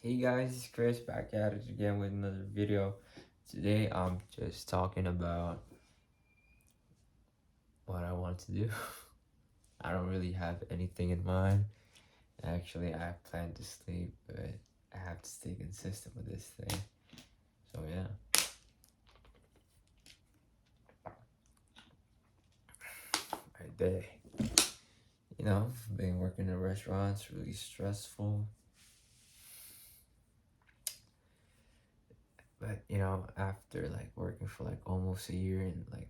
Hey guys, it's Chris back at it again with another video. Today I'm just talking about what I want to do. I don't really have anything in mind. Actually, I plan to sleep, but I have to stay consistent with this thing. So yeah, right there. Being working in restaurants really stressful. But after like working for like almost a year in like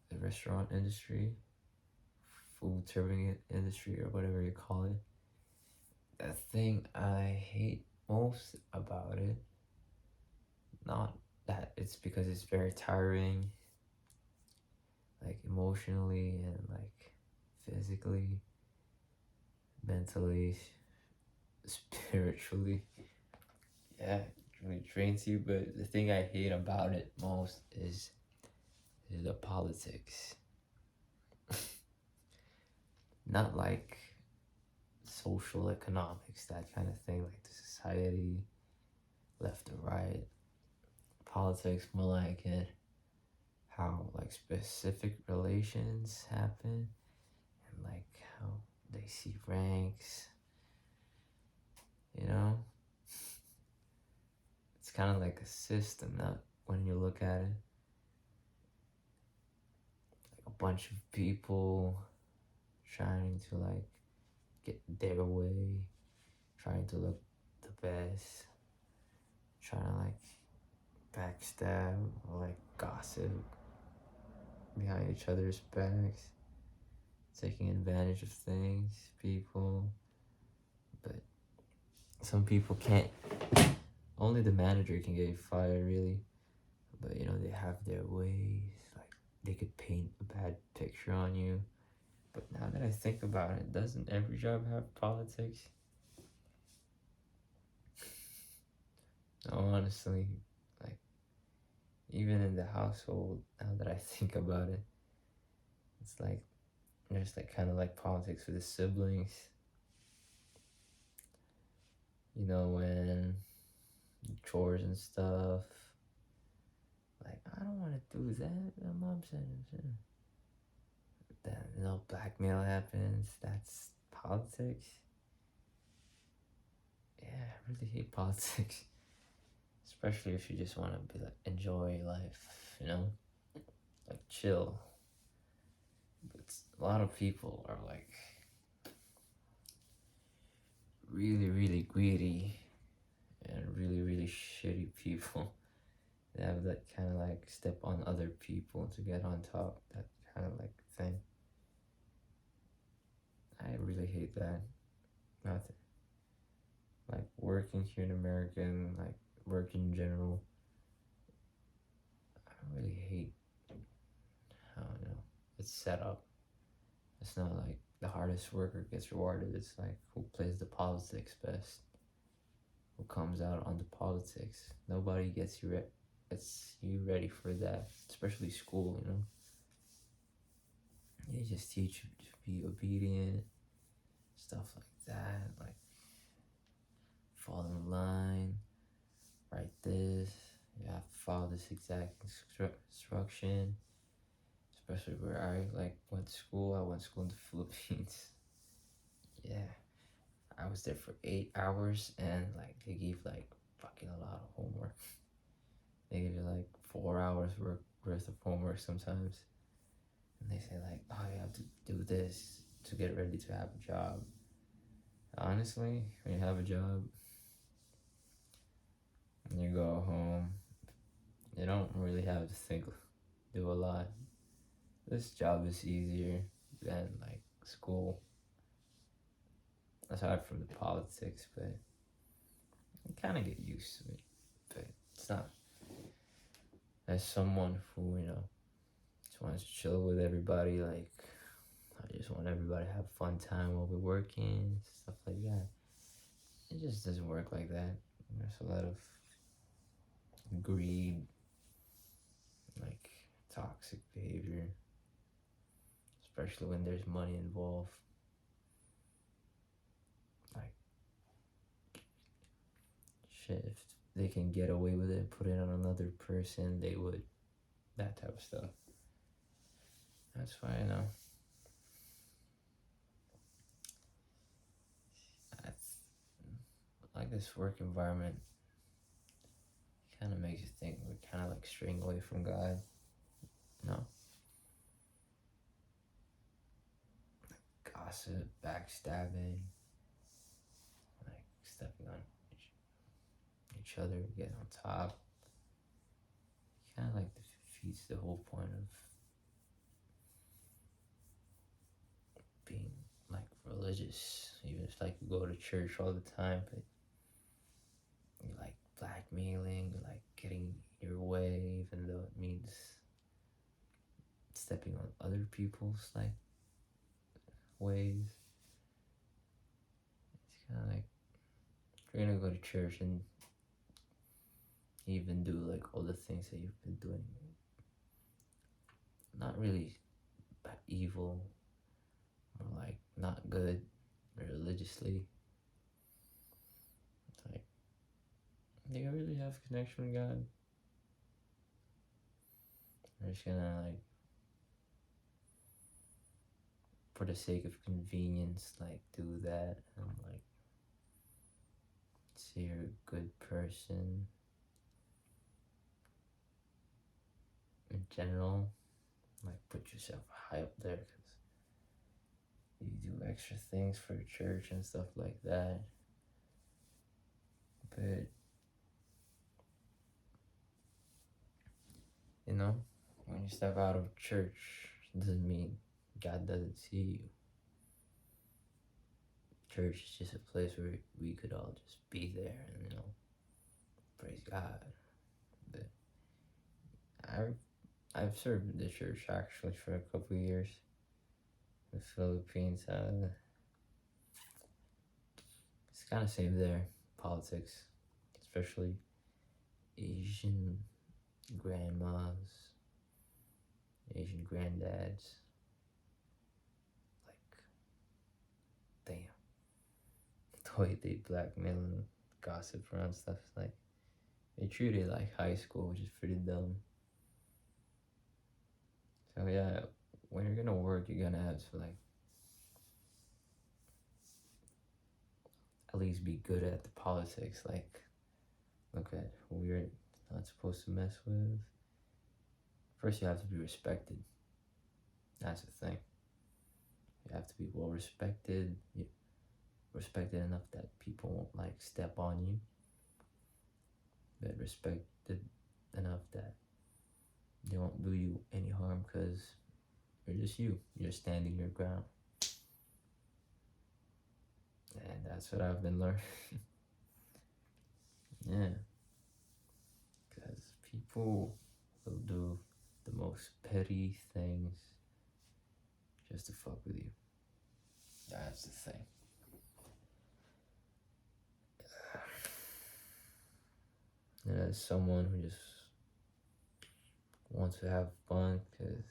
the restaurant industry, food serving industry or whatever you call it, the thing I hate most about it, not that it's because it's very tiring, like emotionally and like physically, mentally, spiritually. Yeah, it really drains you. But the thing I hate about it most is the politics. Not like social economics, that kind of thing, like the society, left or right. Politics more like it, how like specific relations happen and like how they see ranks, you know? It's kind of like a system, not when you look at it. Like a bunch of people trying to like get their way, trying to look the best, trying to like backstab or like gossip behind each other's backs, taking advantage of things, people. But some people can't. Only the manager can get fired, really. But they have their ways. Like they could paint a bad picture on you. But now that I think about it, doesn't every job have politics? No, honestly, like even in the household, now that I think about it, it's like there's like kind of like politics with the siblings. When chores and stuff. Like I don't want to do that. My mom said it. Then blackmail happens. That's politics. Yeah, I really hate politics. Especially if you just want to be like enjoy life, like chill. But a lot of people are like really, really greedy and really, really shitty people. They have that kind of like step on other people to get on top. That kind of like thing. I really hate that. Nothing. Like working here in America and like work in general. I really hate how it's set up. It's not like the hardest worker gets rewarded. It's like who plays the politics best, who comes out on the politics. Nobody gets you ready for that, especially school. They just teach you to be obedient, stuff like that, like fall in line, write this, you have to follow this exact instruction. Especially where I like went to school. I went to school in the Philippines. Yeah, I was there for 8 hours, and like they gave like fucking a lot of homework. They give you like 4 hours worth of homework sometimes, and they say like, oh, you have to do this to get ready to have a job. Honestly, when you have a job and you go home, you don't really have to do a lot. This job is easier than like school, aside from the politics, but you kind of get used to it. But it's not. As someone who just wants to chill with everybody, like I just want everybody to have a fun time while we're working, stuff like that. It just doesn't work like that. There's a lot of greed, like toxic behavior, especially when there's money involved. Like shit, if they can get away with it and put it on another person, they would. That type of stuff. That's why I know. That's like this work environment kind of makes you think we're kind of like straying away from God. No. Gossip, backstabbing, like stepping on each other, getting on top. Kind of like defeats the whole point of being like religious. Even if like you go to church all the time, but you like blackmailing, you like getting your way, even though it means stepping on other people's like ways. It's kind of like you're gonna go to church and even do like all the things that you've been doing. Not really evil, or like not good religiously. It's like, do you really have a connection with God? You're just gonna like, for the sake of convenience, like do that and like say you're a good person in general, like put yourself high up there because you do extra things for church and stuff like that. But you know, when you step out of church, it doesn't mean God doesn't see you. Church is just a place where we could all just be there and, you know, praise God. But I've served in the church actually for a couple of years in the Philippines. It's kind of same there. Politics, especially Asian grandmas, Asian granddads. Like, damn, the way they blackmail and gossip around stuff. Like, they treat it like high school, which is pretty dumb. So yeah, when you're gonna work, you're gonna have to like at least be good at the politics. Like, look at who you're not supposed to mess with. First, you have to be respected. That's the thing. You have to be well respected. Respected enough that people won't like step on you. But respected enough that they won't do you any harm because you're just you. You're standing your ground. And that's what I've been learning. Yeah. Because people will do the most petty things just to fuck with you. That's the thing. And as someone who just wants to have fun, because,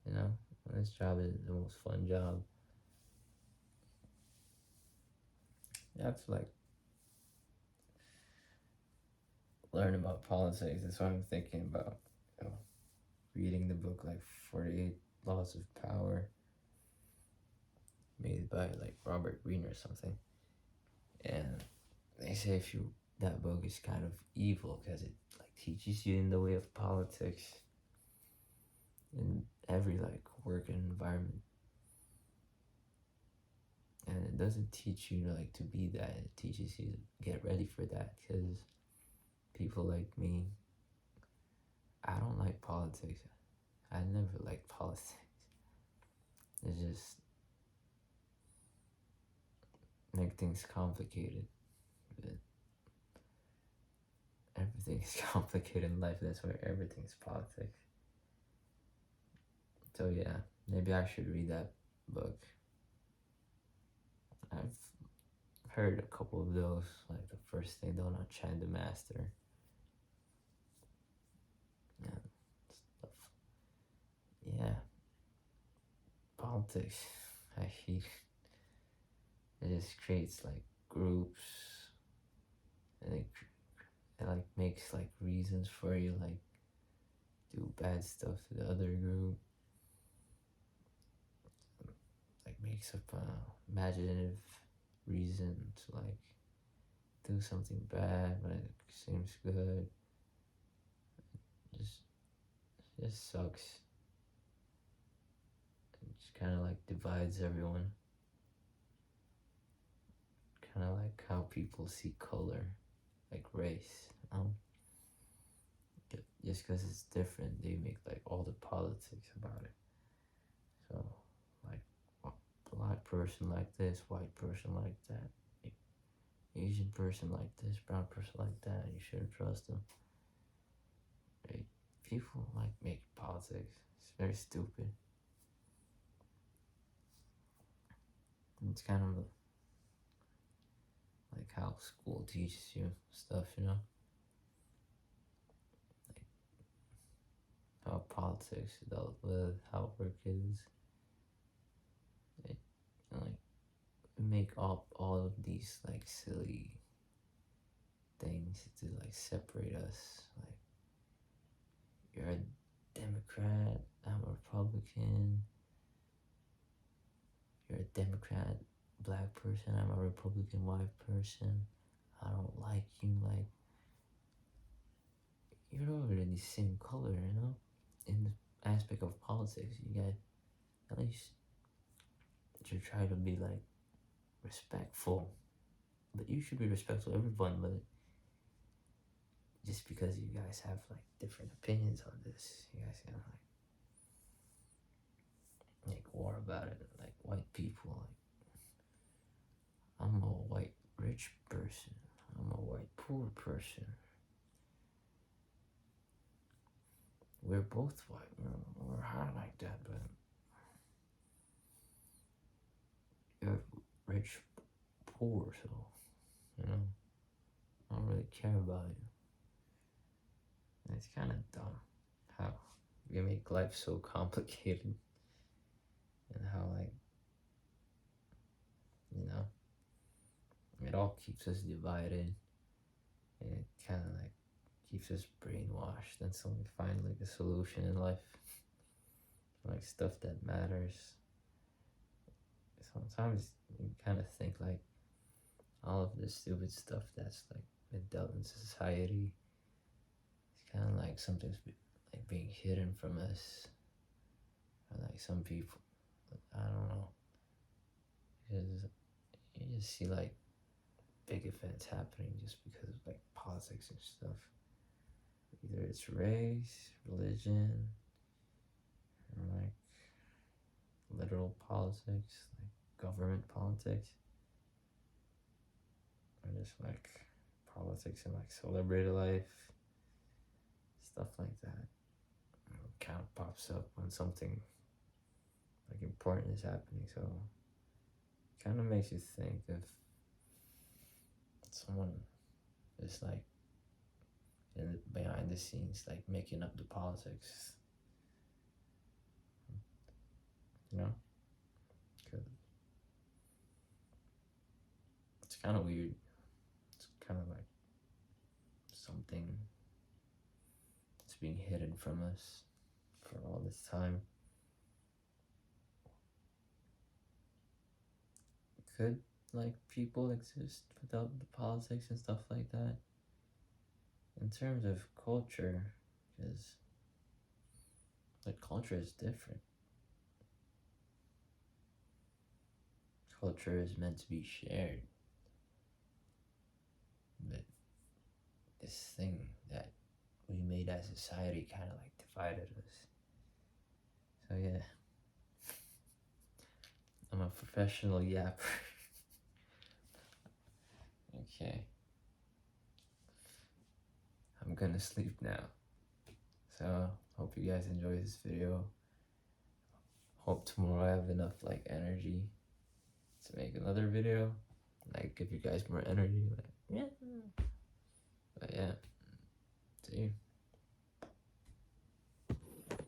you know, this job is the most fun job. You have to like learn about politics. That's why I'm thinking about, you know, reading the book like 48 Laws of Power, made by like Robert Greene or something. And they say if you that book is kind of evil because it like teaches you in the way of politics in every like work environment. And it doesn't teach you like to be that. It teaches you to get ready for that because people like me, I don't like politics. I never liked politics. It's just make things complicated. But everything is complicated in life. That's why everything's politics. So yeah, maybe I should read that book. I've heard a couple of those, like the first thing, Don't Chant the Master. Yeah, stuff. Yeah, politics. I hate it. Just creates like groups makes like reasons for you, like do bad stuff to the other group, like makes up a imaginative reason to like do something bad but it seems good. Just just sucks. It just kind of like divides everyone. Kind of like how people see color, like race. Just because it's different, they make like all the politics about it. So, like, black person like this, white person like that, Asian person like this, brown person like that. You shouldn't trust them. Like, people like make politics. It's very stupid. It's kind of like how school teaches you stuff, you know? Like how politics dealt with, how work is. It, like, we make up all of these like silly things to like separate us. Like, you're a Democrat, I'm a Republican. You're a Democrat, black person, I'm a Republican, white person. I don't like you. Like, you're already the same color, you know? In the aspect of politics, you got at least to try to be like respectful. But you should be respectful to everyone, but just because you guys have like different opinions on this, you guys gotta like war about it. Like white people, like I'm a white rich person, I'm a white poor person. We're both white. We're hard like that, but you're rich, poor, so you know I don't really care about you. And it's kind of dumb how we make life so complicated, and how like you know it all keeps us divided, and it kind of like keeps us brainwashed until we find like a solution in life, like stuff that matters. Sometimes you kind of think like all of this stupid stuff that's like been dealt in society, it's kind of like something's like being hidden from us, or like some people, I don't know, because you just see like big events happening just because of like politics and stuff. Either it's race, religion, or like literal politics, like government politics, or just like politics in like celebrity life, stuff like that. It kind of pops up when something like important is happening, so it kind of makes you think if someone is like behind the scenes, like making up the politics, you know? Cause it's kind of weird. It's kind of like something that's being hidden from us for all this time. Could like people exist without the politics and stuff like that? In terms of culture, because like culture is different. Culture is meant to be shared, but this thing that we made as society kind of like divided us. So yeah, I'm a professional yapper. Okay, I'm gonna sleep now. So hope you guys enjoy this video. Hope tomorrow I have enough like energy to make another video, like give you guys more energy. Like yeah, but yeah, see you.